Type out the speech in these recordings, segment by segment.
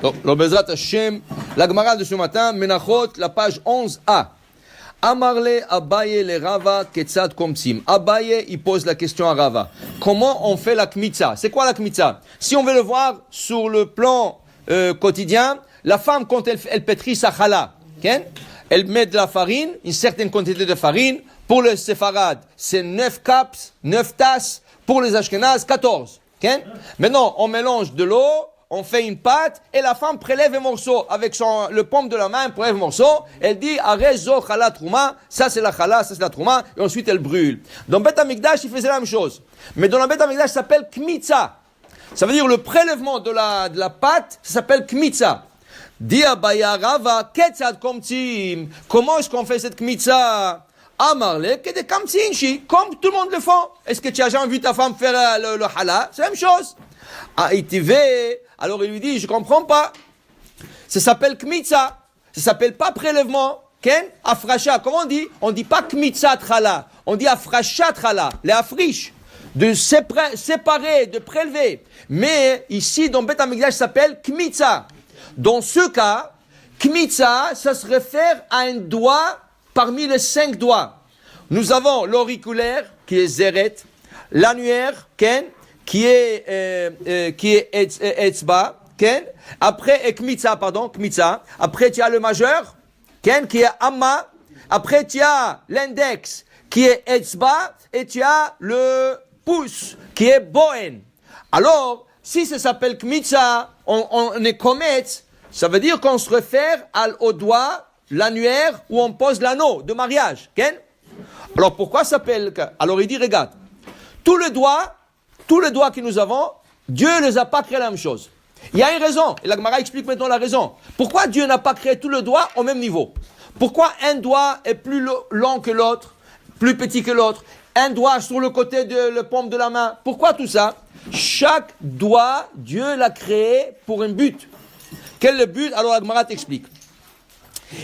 Donc, Bezrat Hashem, la Gemara de ce matin, Menachot, la page 11a. Amarle Abaye le Rava Ketzad Komtsim. Abaye, il pose la question à Rava. Comment on fait la kmitza? C'est quoi la kmitza? Si on veut le voir sur le plan quotidien, la femme, quand elle pétrit sa chala, okay? Elle met de la farine, une certaine quantité de farine. Pour le séfarade, c'est 9 caps, 9 tasses. Pour les ashkénazes, 14. Okay? Maintenant, on mélange de l'eau, on fait une pâte, et la femme prélève un morceau. Avec le paume de la main, elle prélève un morceau. Elle dit, Arezo chala trouma, ça c'est la chala, ça c'est la trouma, et ensuite elle brûle. Dans Beth Amikdash, il faisait la même chose. Mais dans la Beth Amikdash, ça s'appelle kmitza. Ça veut dire le prélèvement de la pâte, ça s'appelle kmitza. Dit Abaya Rava, ketzad komtzim. Comment est-ce qu'on fait cette kmitza? Amarle, que des kamtzinchi, comme tout le monde le fait. Est-ce que tu as jamais vu ta femme faire le halal? C'est la même chose. Alors il lui dit, je comprends pas. Ça s'appelle kmitza. Ça s'appelle pas prélèvement. Ken? Afracha. Comment on dit? On dit pas kmitza trala. On dit afracha trala. Les afriches. De séparer, de prélever. Mais ici, dans Beth Amikdash, ça s'appelle kmitza. Dans ce cas, kmitza, ça se réfère à un doigt parmi les 5 doigts. Nous avons l'auriculaire, qui est zeret, l'annuaire, ken, qui est etzba, ken. Après, kmitza. Après, tu as le majeur, ken, qui est amma. Après, tu as l'index, qui est etzba. Et tu as le pouce, qui est bohen. Alors, si ça s'appelle kmitza, on est kometz, ça veut dire qu'on se réfère au doigt, l'annuaire où on pose l'anneau de mariage. Ken? Alors pourquoi ça s'appelle? Alors il dit, regarde, tous les doigts que nous avons, Dieu ne les a pas créés la même chose. Il y a une raison, et la Gemara explique maintenant la raison. Pourquoi Dieu n'a pas créé tous les doigts au même niveau? Pourquoi un doigt est plus long que l'autre, plus petit que l'autre? Un doigt sur le côté de la paume de la main. Pourquoi tout ça? Chaque doigt, Dieu l'a créé pour un but. Quel est le but? Alors la Gemara t'explique.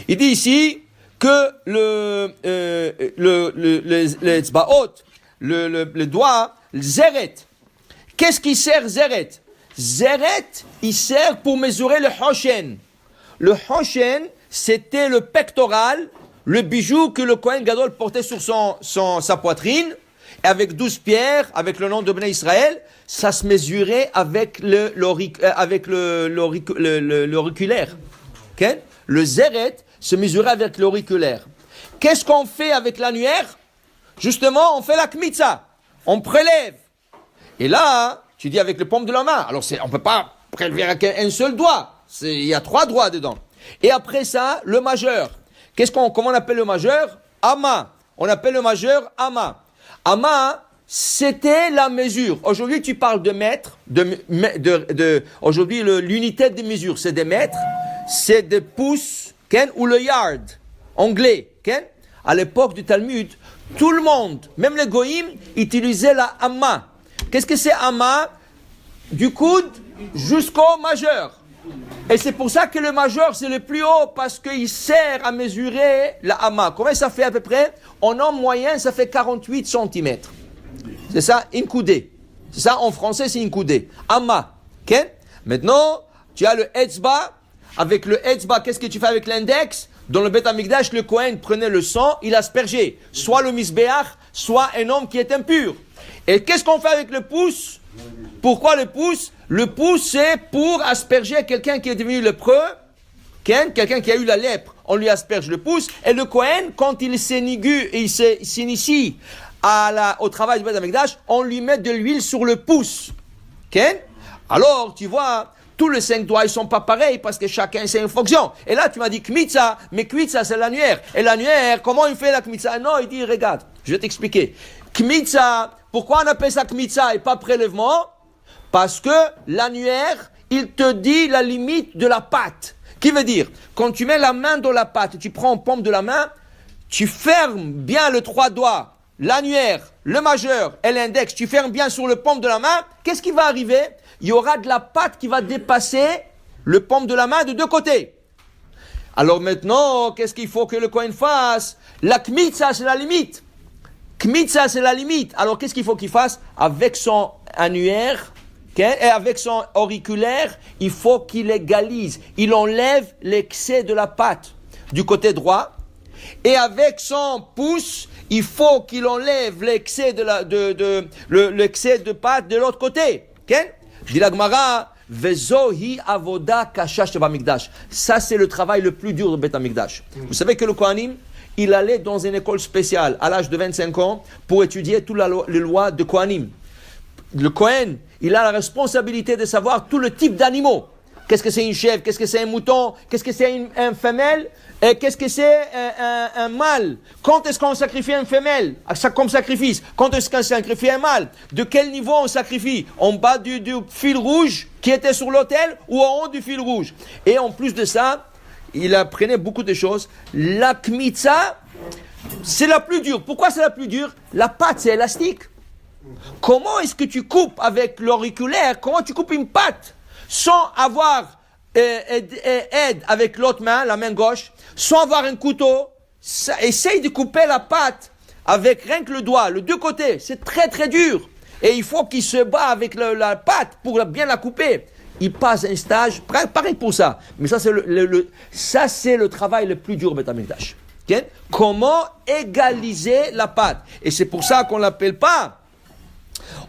Il dit ici que le tzbaot, le doigt, le zeret. Qu'est-ce qui sert zeret? Zeret, il sert pour mesurer le hoshen. Le hoshen, c'était le pectoral, le bijou que le Kohen Gadol portait sur sa poitrine, avec 12 pierres, avec le nom de Bnei Israël, ça se mesurait avec l'auriculaire. Okay? Le zeret se mesurait avec l'auriculaire. Qu'est-ce qu'on fait avec l'annuaire? Justement, on fait la kmitza. On prélève. Et là, tu dis avec le paume de la main. Alors, on ne peut pas prélever avec un seul doigt. Il y a 3 doigts dedans. Et après ça, le majeur. Comment on appelle le majeur? Ama. On appelle le majeur ama. Ama, c'était la mesure. Aujourd'hui, tu parles de mètres. Aujourd'hui, l'unité de mesure, c'est des mètres. C'est des pouces, ken, ou le yard, anglais, ken. À l'époque du Talmud, tout le monde, même les goïms, utilisaient la amma. Qu'est-ce que c'est amma? Du coude jusqu'au majeur. Et c'est pour ça que le majeur, c'est le plus haut, parce qu'il sert à mesurer la amma. Combien ça fait à peu près? En homme moyen, ça fait 48 cm. C'est ça, une coudée. C'est ça, en français, c'est une coudée. Amma, ken. Maintenant, tu as le etzba. Avec le etzba, qu'est-ce que tu fais avec l'index? Dans le Beth Amikdash, le Kohen prenait le sang, il aspergeait. Soit le misbéach, soit un homme qui est impur. Et qu'est-ce qu'on fait avec le pouce? Pourquoi le pouce? Le pouce, c'est pour asperger quelqu'un qui est devenu lépreux. Quelqu'un qui a eu la lèpre, on lui asperge le pouce. Et le Kohen, quand il s'initie et il s'initie au travail du Beth Amikdash, on lui met de l'huile sur le pouce. Alors, tu vois, tous les 5 doigts, ils sont pas pareils parce que chacun, c'est une fonction. Et là, tu m'as dit kmitza, mais kmitza, c'est l'annuaire. Et l'annuaire, comment il fait la kmitza? Non, il dit, regarde, je vais t'expliquer. Kmitza, pourquoi on appelle ça kmitza et pas prélèvement? Parce que l'annuaire, il te dit la limite de la pâte. Qui veut dire, quand tu mets la main dans la pâte, tu prends en paume de la main, tu fermes bien les 3 doigts, l'annuaire, le majeur et l'index, tu fermes bien sur le paume de la main, qu'est-ce qui va arriver? Il y aura de la pâte qui va dépasser le paume de la main de 2 côtés. Alors maintenant, qu'est-ce qu'il faut que le Kohen fasse? La kmitza, c'est la limite. Kmitza, c'est la limite. Alors qu'est-ce qu'il faut qu'il fasse? Avec son annuaire, Et avec son auriculaire, il faut qu'il égalise. Il enlève l'excès de la pâte du côté droit. Et avec son pouce, il faut qu'il enlève l'excès l'excès de pâte de l'autre côté. Dit la Gemara, Vezohi avoda kashash b'amikdash. Ça, c'est le travail le plus dur de Beth Amikdash. Vous savez que le Kohanim, il allait dans une école spéciale à l'âge de 25 ans pour étudier toutes les lois de Kohanim. Le Kohen, il a la responsabilité de savoir tout le type d'animaux. Qu'est-ce que c'est une chèvre? Qu'est-ce que c'est un mouton? Qu'est-ce que c'est une femelle? Et qu'est-ce que c'est un mâle? Quand est-ce qu'on sacrifie une femelle comme sacrifice? Quand est-ce qu'on sacrifie un mâle? De quel niveau on sacrifie? En bas du fil rouge qui était sur l'autel ou en haut du fil rouge? Et en plus de ça, il apprenait beaucoup de choses. La kmitza, c'est la plus dure. Pourquoi c'est la plus dure? La pâte, c'est élastique. Comment est-ce que tu coupes avec l'auriculaire? Comment tu coupes une pâte sans avoir aide avec l'autre main, la main gauche, sans avoir un couteau? Essaye de couper la pâte avec rien que le doigt, les deux côtés. C'est très très dur. Et il faut qu'il se bat avec la pâte pour bien la couper. Il passe un stage, pareil pour ça. Mais ça, c'est le travail le plus dur, Beth Amikdash. Okay? Comment égaliser la pâte? Et c'est pour ça qu'on l'appelle pas.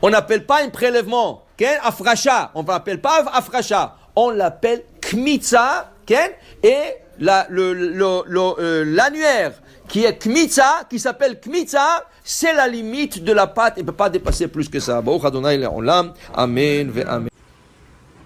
On n'appelle pas un prélèvement, afracha. On ne l'appelle pas afracha. On l'appelle kmitza, et l'annuaire qui est kmitza, qui s'appelle kmitza, c'est la limite de la pâte. Il ne peut pas dépasser plus que ça. Baruch Adonai le'olam. Amen ve amen.